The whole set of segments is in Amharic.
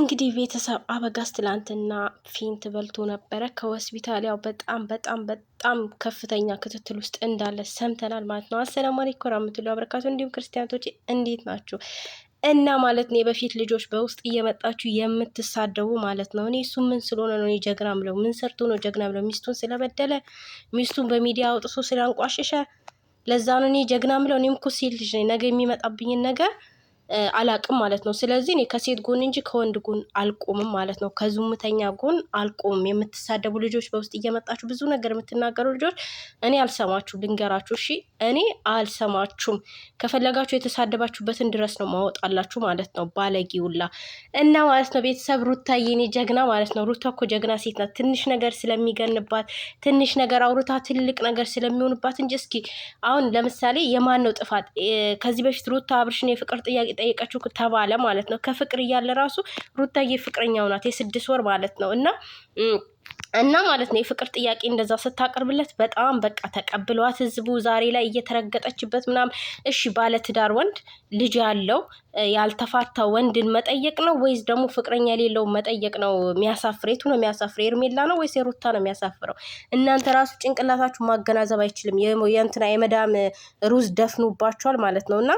እንግዲህ ቤተሰብ አበጋዝ ትላንትና ፊንት በልቶ ነበረ ከሆስፒታል ያው በጣም ከፍተኛ ክትትል ውስጥ እንዳለ ሰምተናል ማለት ነው። አሰላሙ አለይኩም ወራህመቱላሂ ወበረካቱ። እንዲሁም ክርስቲያኖች እንዴት ናችሁ? እና ማለት ነው የበፊት ልጆች በውስጥ እየመጣችሁ የምትሳደቡ ማለት ነው። እኔ እሱ ምን ስለሆነ ነው ጀግና ብለው ምን ሰርቶ ነው ጀግና ብለው ሚስቱን ስለበደለ ሚስቱን በሚዲያ አውጥቶ ስላንቋሸሸ ለዛ ነው እኔ ጀግና ብለው። እኔም እኮ ሴት ልጅ ነኝ፣ ነገ የሚመጣብኝን ነገር አላቅም ማለት ነው። ስለዚህ እኔ ከሴት ጎን እንጂ ከወንድ ጎን አልቆምም ማለት ነው። ከዝሙተኛ ጎን አልቆምም። የምትሳደቡ ልጆች በውስጥ እየመጣችሁ ብዙ ነገር የምትናገሩ ልጆች እኔ አልሰማችሁም፣ ልንገራችሁ እሺ። እኔ አልሰማችሁም። ከፈለጋችሁ የተሳደባችሁበትን ድረስ ነው ማወጣላችሁ ማለት ነው። ባለጌውላ እና ማለት ነው ቤተሰብ ሩታዬ የኔ ጀግና ማለት ነው። ሩታ እኮ ጀግና ሴት ናት። ትንሽ ነገር ስለሚገንባት ትንሽ ነገር አውርታ ትልቅ ነገር ስለሚሆንባት እንጂ እስኪ አሁን ለምሳሌ የማን ነው ጥፋት? ከዚህ በፊት ሩታ አብርሽን የፍቅር ጥያቄ ጠየቀችው ተባለ ማለት ነው። ከፍቅር እያለ ራሱ ሩታዬ ፍቅረኛው ናት የ6 ወር ማለት ነው። እና ማለት ነው የፍቅር ጥያቄ እንደዛ ስታቀርብለት በጣም በቃ ተቀብሏት ህዝቡ ዛሬ ላይ እየተረገጠችበት ምናምን። እሺ ባለትዳር ወንድ ልጅ ያለው ያልተፋታ ወንድን መጠየቅ ነው ወይስ ደግሞ ፍቅረኛ የሌለው መጠየቅ ነው የሚያሳፍር? የቱ ነው የሚያሳፍር? ኤርሜላ ነው ወይስ የሩታ ነው የሚያሳፍረው? እናንተ ራሱ ጭንቅላታችሁ ማገናዘብ አይችልም። የእንትና የመዳም ሩዝ ደፍኑባችኋል ማለት ነው። እና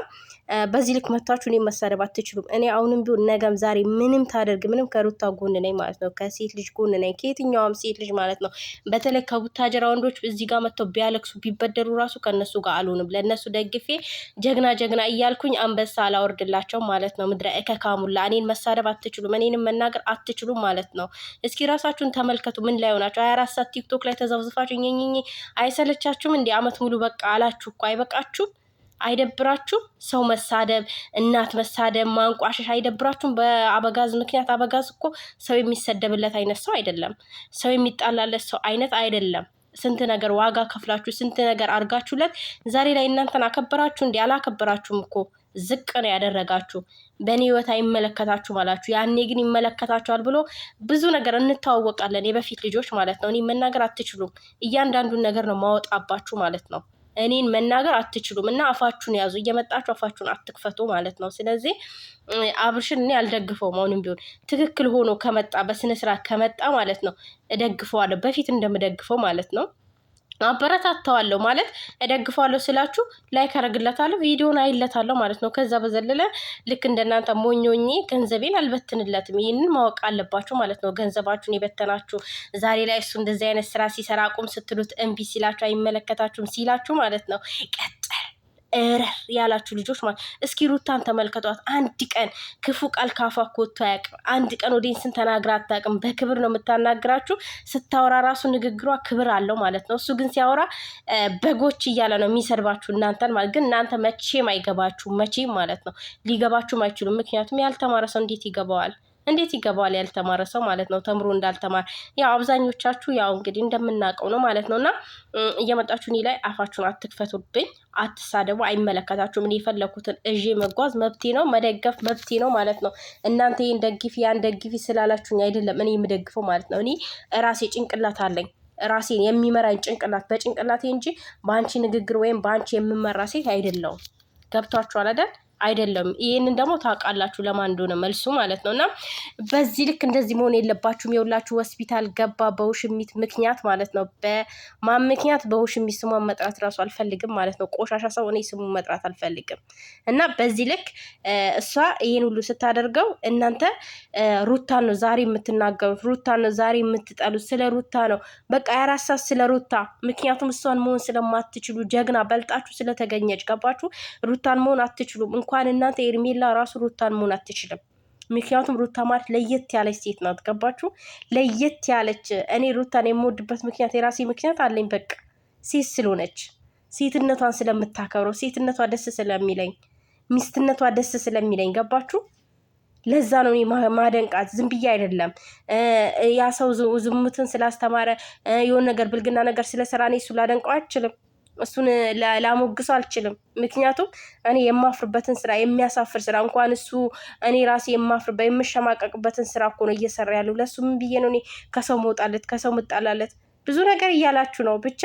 በዚህ ልክ መታችሁ እኔ መሳደብ አትችሉም። እኔ አሁንም ቢሆን ነገም ዛሬ ምንም ታደርግ ምንም ከሩታ ጎን ነኝ ማለት ነው። ከሴት ልጅ ጎን ነኝ፣ ከየትኛውም ሴት ልጅ ማለት ነው። በተለይ ከቡታጀራ ወንዶች እዚህ ጋር መጥተው ቢያለቅሱ ቢበደሩ ራሱ ከነሱ ጋር አልሆንም። ለነሱ ደግፌ ጀግና እያልኩኝ አንበሳ አላወርድላቸው ማለት ነው። ምድረ እከካሙላ እኔን መሳደብ አትችሉም፣ እኔንም መናገር አትችሉም ማለት ነው። እስኪ ራሳችሁን ተመልከቱ። ምን ላይ ሆናችሁ 24 ሰዓት ቲክቶክ ላይ ተዘብዝፋችሁ ኝኝኝ አይሰለቻችሁም? እንዲ አመት ሙሉ በቃ አላችሁ እኮ አይበቃችሁም? አይደብራችሁም? ሰው መሳደብ፣ እናት መሳደብ፣ ማንቋሸሽ አይደብራችሁም? በአበጋዝ ምክንያት አበጋዝ እኮ ሰው የሚሰደብለት አይነት ሰው አይደለም። ሰው የሚጣላለት ሰው አይነት አይደለም። ስንት ነገር ዋጋ ከፍላችሁ ስንት ነገር አርጋችሁለት ዛሬ ላይ እናንተን አከበራችሁ? እንዲ አላከበራችሁም እኮ ዝቅ ነው ያደረጋችሁ። በእኔ ህይወት አይመለከታችሁም አላችሁ። ያኔ ግን ይመለከታችኋል ብሎ ብዙ ነገር እንተዋወቃለን። የበፊት ልጆች ማለት ነው። እኔ መናገር አትችሉም። እያንዳንዱን ነገር ነው ማወጣባችሁ ማለት ነው። እኔን መናገር አትችሉም እና አፋችሁን ያዙ። እየመጣችሁ አፋችሁን አትክፈቱ ማለት ነው። ስለዚህ አብርሽን እኔ አልደግፈውም። አሁንም ቢሆን ትክክል ሆኖ ከመጣ በስነ ስርዓት ከመጣ ማለት ነው እደግፈዋለሁ። በፊት እንደምደግፈው ማለት ነው። አበረታታዋለሁ ማለት እደግፈዋለሁ ስላችሁ ላይክ አረግለታለሁ፣ ቪዲዮን አይለታለሁ ማለት ነው። ከዛ በዘለለ ልክ እንደናንተ ሞኞኜ ገንዘቤን አልበትንለትም። ይህንን ማወቅ አለባችሁ ማለት ነው። ገንዘባችሁን የበተናችሁ ዛሬ ላይ እሱ እንደዚህ አይነት ስራ ሲሰራ አቁም ስትሉት እምቢ ሲላችሁ አይመለከታችሁም ሲላችሁ ማለት ነው ቀጠል እረር ያላችሁ ልጆች ማለት እስኪ ሩታን ተመልከቷት። አንድ ቀን ክፉ ቃል ካፏ ወጥቶ አያውቅም። አንድ ቀን ወዴንስን ተናግራ አታውቅም። በክብር ነው የምታናግራችሁ። ስታወራ ራሱ ንግግሯ ክብር አለው ማለት ነው። እሱ ግን ሲያወራ በጎች እያለ ነው የሚሰድባችሁ እናንተን ማለት። ግን እናንተ መቼም አይገባችሁም፣ መቼም ማለት ነው ሊገባችሁም አይችሉም። ምክንያቱም ያልተማረ ሰው እንዴት ይገባዋል? ያልተማረ ሰው ማለት ነው። ተምሮ እንዳልተማር ያው አብዛኞቻችሁ ያው እንግዲህ እንደምናውቀው ነው ማለት ነው። እና እየመጣችሁ እኔ ላይ አፋችሁን አትክፈቱብኝ፣ አትሳደቡ፣ አይመለከታችሁም። እኔ የፈለኩትን እዤ መጓዝ መብቴ ነው፣ መደገፍ መብቴ ነው ማለት ነው። እናንተ ይህን ደግፊ ያን ደግፊ ስላላችሁኝ አይደለም እኔ የምደግፈው ማለት ነው። እኔ ራሴ ጭንቅላት አለኝ፣ ራሴን የሚመራኝ ጭንቅላት በጭንቅላቴ እንጂ በአንቺ ንግግር ወይም በአንቺ የምመራ ሴት አይደለሁም። ገብቷችኋል አይደል? አይደለም። ይሄንን ደግሞ ታውቃላችሁ ለማን እንደሆነ መልሱ ማለት ነው። እና በዚህ ልክ እንደዚህ መሆን የለባችሁም። የውላችሁ ሆስፒታል ገባ በውሽሚት ምክንያት ማለት ነው። በማን ምክንያት? በውሽሚት ስሟን መጥራት ራሱ አልፈልግም ማለት ነው። ቆሻሻ ሰው እኔ ስሙን መጥራት አልፈልግም። እና በዚህ ልክ እሷ ይሄን ሁሉ ስታደርገው እናንተ ሩታን ነው ዛሬ የምትናገሩት፣ ሩታን ነው ዛሬ የምትጠሉት፣ ስለ ሩታ ነው በቃ ያራሳት ስለ ሩታ። ምክንያቱም እሷን መሆን ስለማትችሉ ጀግና በልጣችሁ ስለተገኘች ገባችሁ። ሩታን መሆን አትችሉም። እንኳን እናንተ ኤርሜላ ራሱ ሩታን መሆን አትችልም። ምክንያቱም ሩታ ማለት ለየት ያለች ሴት ናት። ገባችሁ? ለየት ያለች። እኔ ሩታን የምወድበት ምክንያት የራሴ ምክንያት አለኝ። በቃ ሴት ስለሆነች፣ ሴትነቷን ስለምታከብረው፣ ሴትነቷ ደስ ስለሚለኝ፣ ሚስትነቷ ደስ ስለሚለኝ ገባችሁ? ለዛ ነው ማደንቃት። ዝም ብዬ አይደለም። ያ ሰው ዝሙትን ስላስተማረ የሆነ ነገር ብልግና ነገር ስለሰራ እኔ እሱ ላደንቀው አልችልም። እሱን ላሞግሰው አልችልም። ምክንያቱም እኔ የማፍርበትን ስራ የሚያሳፍር ስራ እንኳን እሱ እኔ ራሴ የማፍርበት የምሸማቀቅበትን ስራ እኮ ነው እየሰራ ያለው። ለሱ ምን ብዬ ነው እኔ ከሰው መውጣለት ከሰው ምጣላለት? ብዙ ነገር እያላችሁ ነው ብቻ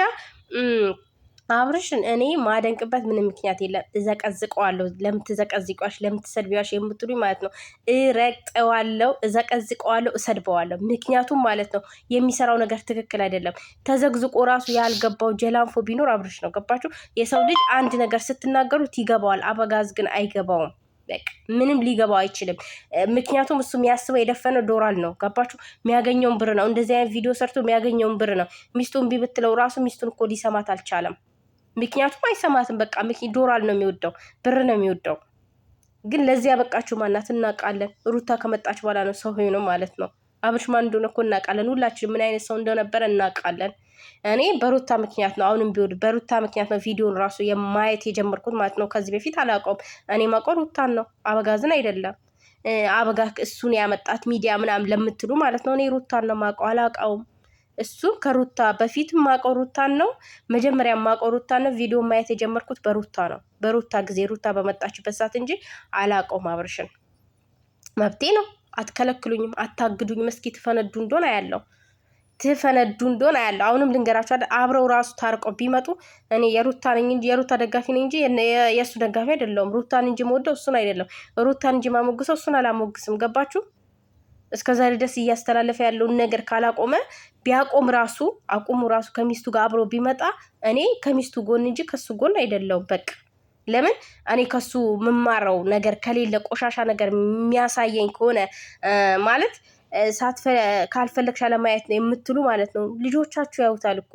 አብርሽን እኔ ማደንቅበት ምንም ምክንያት የለም። እዘቀዝቀዋለሁ። ለምትዘቀዝቋሽ ለምትሰድቢዋሽ የምትሉኝ ማለት ነው። እረግጠዋለሁ፣ እዘቀዝቀዋለሁ፣ እሰድበዋለሁ። ምክንያቱም ማለት ነው የሚሰራው ነገር ትክክል አይደለም። ተዘግዝቆ ራሱ ያልገባው ጀላንፎ ቢኖር አብርሽ ነው። ገባችሁ? የሰው ልጅ አንድ ነገር ስትናገሩት ይገባዋል። አበጋዝ ግን አይገባውም። ምንም ሊገባው አይችልም። ምክንያቱም እሱ የሚያስበው የደፈነው ዶላር ነው። ገባችሁ? የሚያገኘውን ብር ነው። እንደዚህ አይነት ቪዲዮ ሰርቶ የሚያገኘውን ብር ነው። ሚስቱን እምቢ ብትለው ራሱ ሚስቱን እኮ ሊሰማት አልቻለም። ምክንያቱም አይሰማትም። በቃ ዶላር ነው የሚወደው፣ ብር ነው የሚወደው። ግን ለዚህ ያበቃችሁ ማናት? እናውቃለን። ሩታ ከመጣች በኋላ ነው ሰው ሆኖ ማለት ነው። አብርሽ ማን እንደሆነ እኮ እናውቃለን። ሁላችን ምን አይነት ሰው እንደነበረ እናውቃለን። እኔ በሩታ ምክንያት ነው አሁንም ቢሆን በሩታ ምክንያት ነው ቪዲዮን ራሱ የማየት የጀመርኩት ማለት ነው። ከዚህ በፊት አላውቀውም። እኔ ማውቀው ሩታን ነው፣ አበጋዝን አይደለም። አበጋ እሱን ያመጣት ሚዲያ ምናምን ለምትሉ ማለት ነው። እኔ ሩታን ነው ማውቀው፣ አላውቀውም። እሱ ከሩታ በፊት ማውቀው ሩታን ነው። መጀመሪያ ማውቀው ሩታን ነው። ቪዲዮ ማየት የጀመርኩት በሩታ ነው። በሩታ ጊዜ ሩታ በመጣችበት ሰዓት እንጂ አላውቀውም አብርሽን። መብቴ ነው። አትከለክሉኝም፣ አታግዱኝም። እስኪ ትፈነዱ እንደሆነ አያለው፣ ትፈነዱ እንደሆነ አያለው። አሁንም ልንገራችሁ አይደል፣ አብረው ራሱ ታርቀው ቢመጡ እኔ የሩታ ነኝ እንጂ የሩታ ደጋፊ ነኝ እንጂ የእሱ ደጋፊ አይደለሁም። ሩታን እንጂ መወደው እሱን አይደለም። ሩታን እንጂ ማሞግሰው እሱን አላሞግስም። ገባችሁ? እስከዛሬ ድረስ እያስተላለፈ ያለውን ነገር ካላቆመ ቢያቆም ራሱ አቁሙ ራሱ ከሚስቱ ጋር አብሮ ቢመጣ እኔ ከሚስቱ ጎን እንጂ ከሱ ጎን አይደለሁም። በቃ ለምን እኔ ከሱ የምማረው ነገር ከሌለ ቆሻሻ ነገር የሚያሳየኝ ከሆነ ማለት ካልፈለግሽ አለማየት ነው የምትሉ ማለት ነው። ልጆቻችሁ ያዩታል እኮ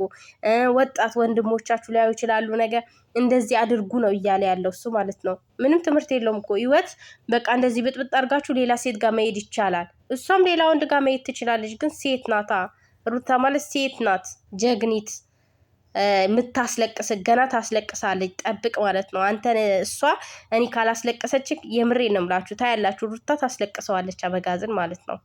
ወጣት ወንድሞቻችሁ ሊያዩ ይችላሉ። ነገር እንደዚህ አድርጉ ነው እያለ ያለው እሱ ማለት ነው። ምንም ትምህርት የለውም እኮ ህይወት። በቃ እንደዚህ ብጥብጥ አድርጋችሁ ሌላ ሴት ጋር መሄድ ይቻላል። እሷም ሌላ ወንድ ጋር መሄድ ትችላለች። ግን ሴት ናታ ሩታ ማለት ሴት ናት፣ ጀግኒት፣ የምታስለቅስ ገና ታስለቅሳለች። ጠብቅ ማለት ነው አንተን። እሷ እኔ ካላስለቀሰች የምሬ ነው የምላችሁ፣ ታያላችሁ። ሩታ ታስለቅሰዋለች አበጋዝን ማለት ነው።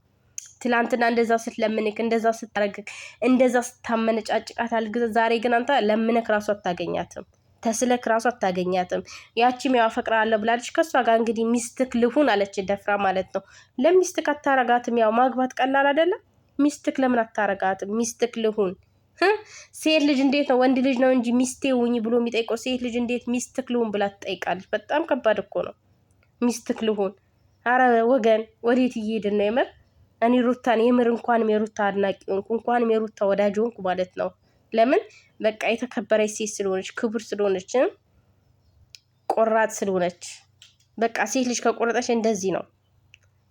ትላንትና እንደዛ ስትለምንክ እንደዛ ስታረግክ እንደዛ ስታመነጫጭቃት አልግዘ። ዛሬ ግን አንተ ለምነክ ራሱ አታገኛትም፣ ተስለክ ራሱ አታገኛትም። ያቺም ያው አፈቅራለሁ ብላለች። ከሷ ጋር እንግዲህ ሚስትክ ልሁን አለች ደፍራ ማለት ነው። ለሚስትክ አታረጋትም? ያው ማግባት ቀላል አይደለም። ሚስትክ ለምን አታረጋትም? ሚስትክ ልሁን። ሴት ልጅ እንዴት ነው ወንድ ልጅ ነው እንጂ ሚስቴ ውኝ ብሎ የሚጠይቀው? ሴት ልጅ እንዴት ሚስትክ ልሁን ብላ ትጠይቃለች? በጣም ከባድ እኮ ነው። ሚስትክ ልሁን። አረ ወገን ወዴት እየሄድን ነው? የምር እኔ ሩታን የምር እንኳንም የሩታ አድናቂ ሆንኩ፣ እንኳንም የሩታ ወዳጅ ሆንኩ ማለት ነው። ለምን በቃ የተከበረች ሴት ስለሆነች፣ ክቡር ስለሆነች፣ ቆራጥ ስለሆነች። በቃ ሴት ልጅ ከቆረጠች እንደዚህ ነው።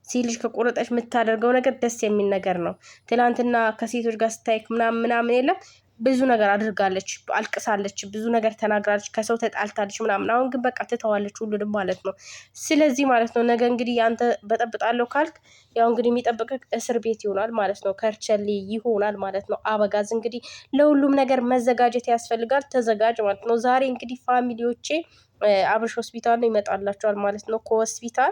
ሴት ልጅ ከቆረጠች የምታደርገው ነገር ደስ የሚል ነገር ነው። ትናንትና ከሴቶች ጋር ስታይክ ምናምን የለም ብዙ ነገር አድርጋለች፣ አልቅሳለች፣ ብዙ ነገር ተናግራለች፣ ከሰው ተጣልታለች ምናምን። አሁን ግን በቃ ትተዋለች ሁሉንም ማለት ነው። ስለዚህ ማለት ነው ነገ እንግዲህ ያንተ በጠብጣለሁ ካልክ ያው እንግዲህ የሚጠብቅ እስር ቤት ይሆናል ማለት ነው። ከርቸሌ ይሆናል ማለት ነው። አበጋዝ እንግዲህ ለሁሉም ነገር መዘጋጀት ያስፈልጋል። ተዘጋጅ ማለት ነው። ዛሬ እንግዲህ ፋሚሊዎቼ አብርሽ ሆስፒታል ነው ይመጣላቸዋል ማለት ነው። ከሆስፒታል